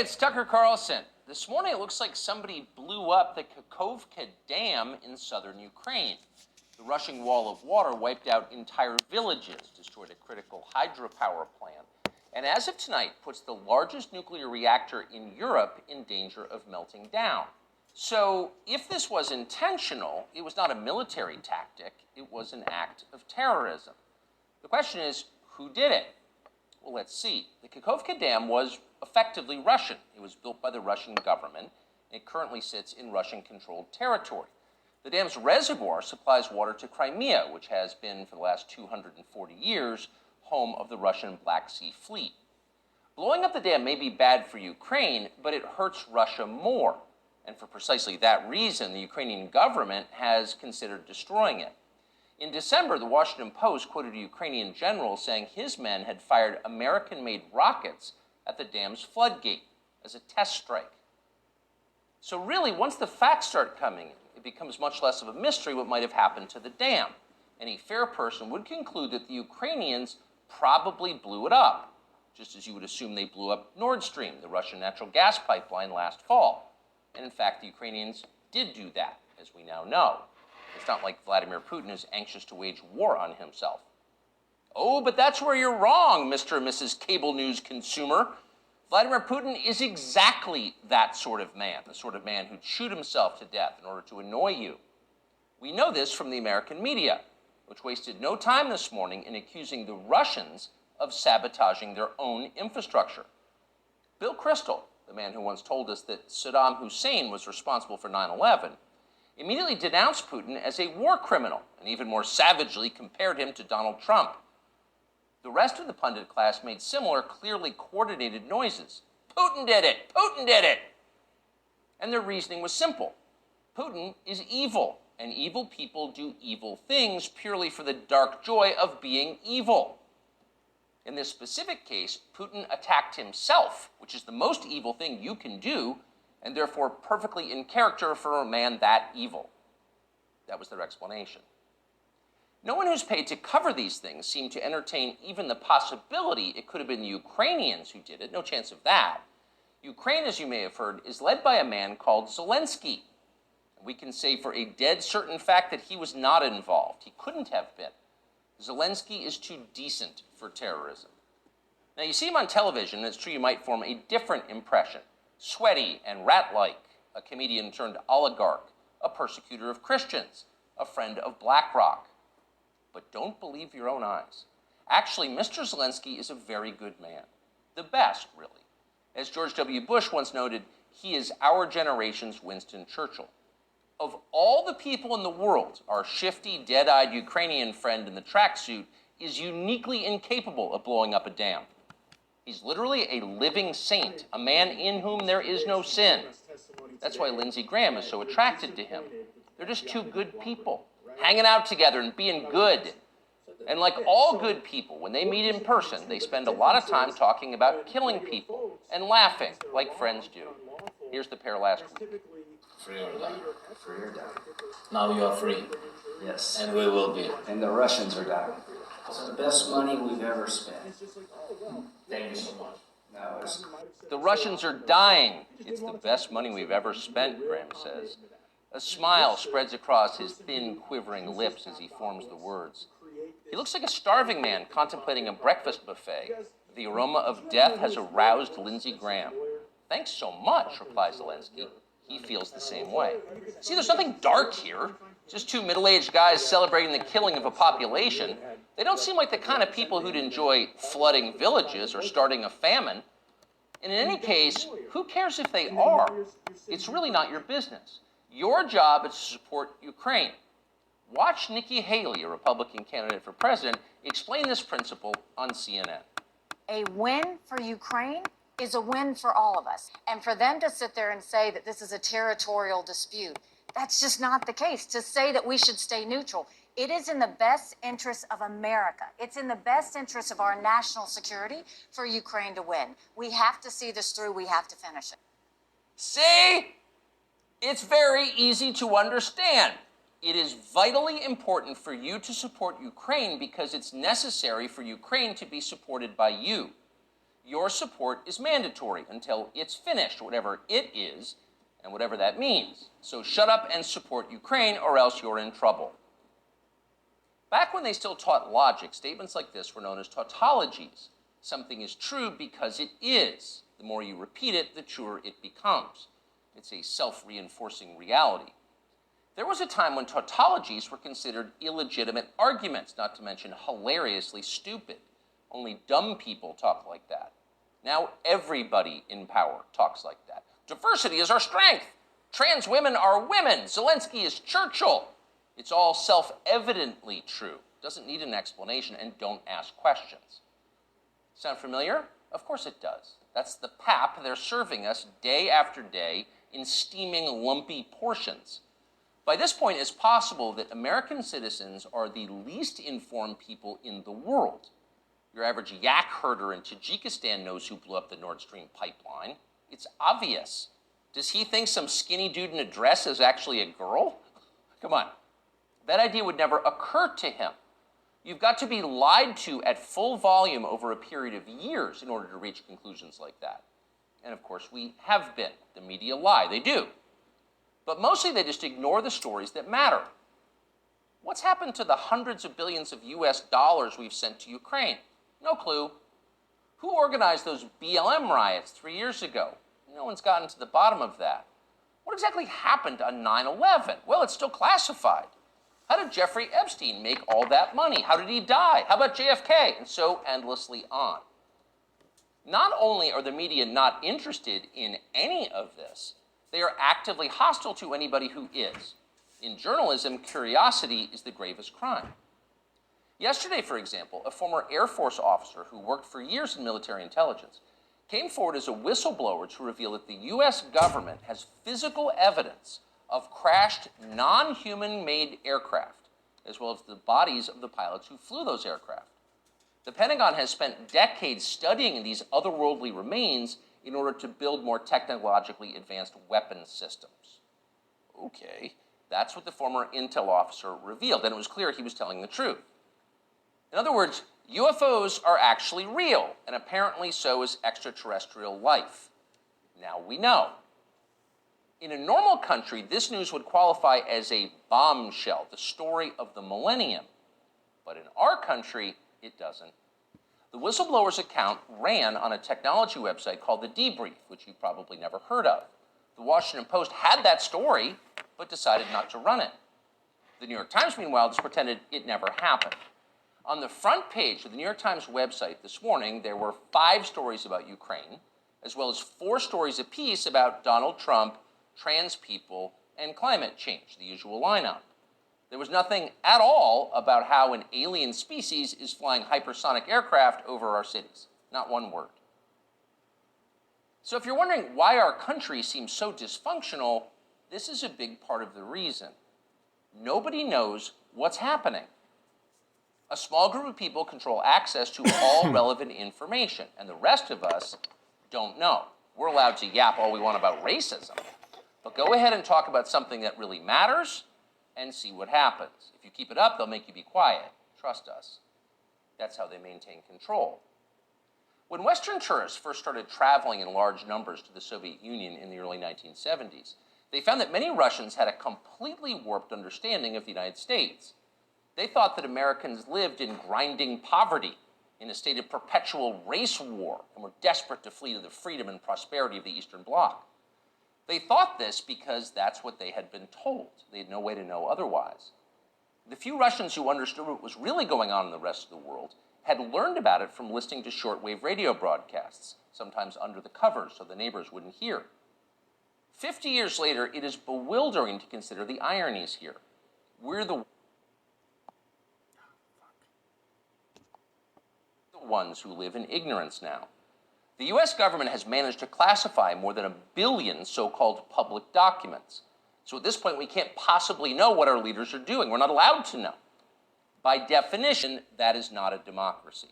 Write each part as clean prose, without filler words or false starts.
it's Tucker Carlson. This morning, it looks like somebody blew up the Kakhovka Dam in southern Ukraine. The rushing wall of water wiped out entire villages, destroyed a critical hydropower plant, and as of tonight, puts the largest nuclear reactor in Europe in danger of melting down. So, if this was intentional, it was not a military tactic, it was an act of terrorism. The question is, who did it? Well, let's see. The Kakhovka Dam was effectively Russian. It was built by the Russian government, and it currently sits in Russian-controlled territory. The dam's reservoir supplies water to Crimea, which has been, for the last 240 years, home of the Russian Black Sea Fleet. Blowing up the dam may be bad for Ukraine, but it hurts Russia more. And for precisely that reason, the Ukrainian government has considered destroying it. In December, the Washington Post quoted a Ukrainian general saying his men had fired American-made rockets at the dam's floodgate as a test strike. So really, once the facts start coming in, it becomes much less of a mystery what might have happened to the dam. Any fair person would conclude that the Ukrainians probably blew it up, just as you would assume they blew up Nord Stream, the Russian natural gas pipeline, last fall. And in fact, the Ukrainians did do that, as we now know. It's not like Vladimir Putin is anxious to wage war on himself. Oh, but that's where you're wrong, Mr. and Mrs. Cable News consumer. Vladimir Putin is exactly that sort of man, the sort of man who'd shoot himself to death in order to annoy you. We know this from the American media, which wasted no time this morning in accusing the Russians of sabotaging their own infrastructure. Bill Kristol, the man who once told us that Saddam Hussein was responsible for 9/11, immediately denounced Putin as a war criminal and even more savagely compared him to Donald Trump. The rest of the pundit class made similar, clearly coordinated noises. Putin did it! Putin did it! And their reasoning was simple. Putin is evil, and evil people do evil things purely for the dark joy of being evil. In this specific case, Putin attacked himself, which is the most evil thing you can do, and therefore perfectly in character for a man that evil. That was their explanation. No one who's paid to cover these things seemed to entertain even the possibility it could have been the Ukrainians who did it. No chance of that. Ukraine, as you may have heard, is led by a man called Zelensky. We can say for a dead certain fact that he was not involved. He couldn't have been. Zelensky is too decent for terrorism. Now, you see him on television, and it's true you might form a different impression. Sweaty and rat-like, a comedian turned oligarch, a persecutor of Christians, a friend of BlackRock. But don't believe your own eyes. Actually, Mr. Zelensky is a very good man. The best, really. As George W. Bush once noted, he is our generation's Winston Churchill. Of all the people in the world, our shifty, dead-eyed Ukrainian friend in the tracksuit is uniquely incapable of blowing up a dam. He's literally a living saint, a man in whom there is no sin. That's why Lindsey Graham is so attracted to him. They're just two good people, hanging out together and being good. And like all good people, when they meet in person, they spend a lot of time talking about killing people and laughing like friends do. Here's the pair last week. Free or die. Free or die. Now you are free. Yes. And we will be. And the Russians are dying. It's the best money we've ever spent. Thank you so much. No, The Russians are dying. It's the best money we've ever spent, Graham says. A smile spreads across his thin, quivering lips as he forms the words. He looks like a starving man contemplating a breakfast buffet. The aroma of death has aroused Lindsey Graham. Thanks so much, replies Zelensky. He feels the same way. See, there's nothing dark here. Just two middle-aged guys celebrating the killing of a population. They don't seem like the kind of people who'd enjoy flooding villages or starting a famine. And in any case, who cares if they are? It's really not your business. Your job is to support Ukraine. Watch Nikki Haley, a Republican candidate for president, explain this principle on CNN. A win for Ukraine is a win for all of us. And for them to sit there and say that this is a territorial dispute, that's just not the case. To say that we should stay neutral, it is in the best interest of America. It's in the best interest of our national security for Ukraine to win. We have to see this through. We have to finish it. See? It's very easy to understand. It is vitally important for you to support Ukraine because it's necessary for Ukraine to be supported by you. your support is mandatory until it's finished, whatever it is, and whatever that means. So shut up and support Ukraine, or else you're in trouble. Back when they still taught logic, statements like this were known as tautologies. Something is true because it is. The more you repeat it, the truer it becomes. It's a self-reinforcing reality. There was a time when tautologies were considered illegitimate arguments, not to mention hilariously stupid. Only dumb people talk like that. Now everybody in power talks like that. Diversity is our strength. Trans women are women. Zelensky is Churchill. It's all self-evidently true. Doesn't need an explanation, and don't ask questions. Sound familiar? Of course it does. That's the pap they're serving us day after day in steaming, lumpy portions. By this point, it's possible that American citizens are the least informed people in the world. Your average yak herder in Tajikistan knows who blew up the Nord Stream pipeline. It's obvious. Does he think some skinny dude in a dress is actually a girl? Come on. That idea would never occur to him. You've got to be lied to at full volume over a period of years in order to reach conclusions like that. And of course, we have been. The media lie. They do. But mostly they just ignore the stories that matter. What's happened to the hundreds of billions of US dollars we've sent to Ukraine? No clue. Who organized those BLM riots 3 years ago? No one's gotten to the bottom of that. What exactly happened on 9/11? Well, it's still classified. How did Jeffrey Epstein make all that money? How did he die? How about JFK? And so endlessly on. Not only are the media not interested in any of this, they are actively hostile to anybody who is. In journalism, curiosity is the gravest crime. Yesterday, for example, a former Air Force officer who worked for years in military intelligence came forward as a whistleblower to reveal that the US government has physical evidence of crashed non-human-made aircraft, as well as the bodies of the pilots who flew those aircraft. The Pentagon has spent decades studying these otherworldly remains in order to build more technologically advanced weapon systems. Okay, that's what the former intel officer revealed, and it was clear he was telling the truth. In other words, UFOs are actually real, and apparently so is extraterrestrial life. Now we know. In a normal country, this news would qualify as a bombshell, the story of the millennium. But in our country, it doesn't. The whistleblower's account ran on a technology website called The Debrief, which you've probably never heard of. The Washington Post had that story, but decided not to run it. The New York Times, meanwhile, just pretended it never happened. On the front page of the New York Times website this morning, there were 5 stories about Ukraine, as well as 4 stories apiece about Donald Trump, trans people, and climate change, the usual lineup. There was nothing at all about how an alien species is flying hypersonic aircraft over our cities. Not one word. So if you're wondering why our country seems so dysfunctional, this is a big part of the reason. Nobody knows what's happening. A small group of people control access to all relevant information, and the rest of us don't know. We're allowed to yap all we want about racism, but go ahead and talk about something that really matters and see what happens. If you keep it up, they'll make you be quiet. Trust us. That's how they maintain control. When Western tourists first started traveling in large numbers to the Soviet Union in the early 1970s, they found that many Russians had a completely warped understanding of the United States. They thought that Americans lived in grinding poverty, in a state of perpetual race war, and were desperate to flee to the freedom and prosperity of the Eastern Bloc. They thought this because that's what they had been told. They had no way to know otherwise. The few Russians who understood what was really going on in the rest of the world had learned about it from listening to shortwave radio broadcasts, sometimes under the covers so the neighbors wouldn't hear. 50 years later, it is bewildering to consider the ironies here. We're the ones who live in ignorance now. The US government has managed to classify more than 1 billion so-called public documents. So at this point, we can't possibly know what our leaders are doing. We're not allowed to know. By definition, that is not a democracy.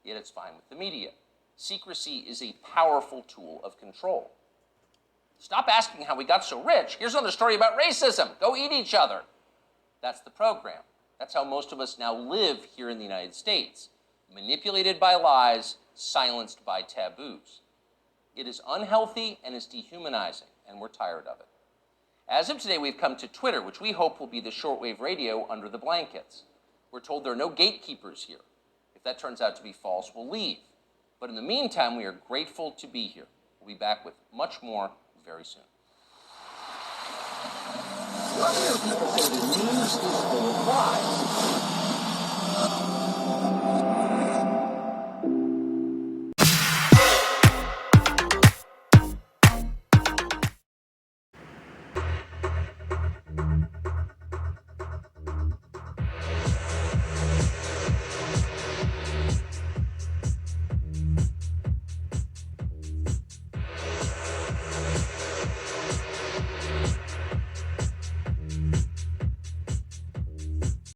Yet it's fine with the media. Secrecy is a powerful tool of control. Stop asking how we got so rich. Here's another story about racism. Go eat each other. That's the program. That's how most of us now live here in the United States. manipulated by lies, silenced by taboos. It is unhealthy and is dehumanizing, and we're tired of it. As of today, we've come to Twitter, which we hope will be the shortwave radio under the blankets. We're told there are no gatekeepers here. If that turns out to be false, we'll leave. But in the meantime, we are grateful to be here. We'll be back with much more very soon. People say the news is full of lies.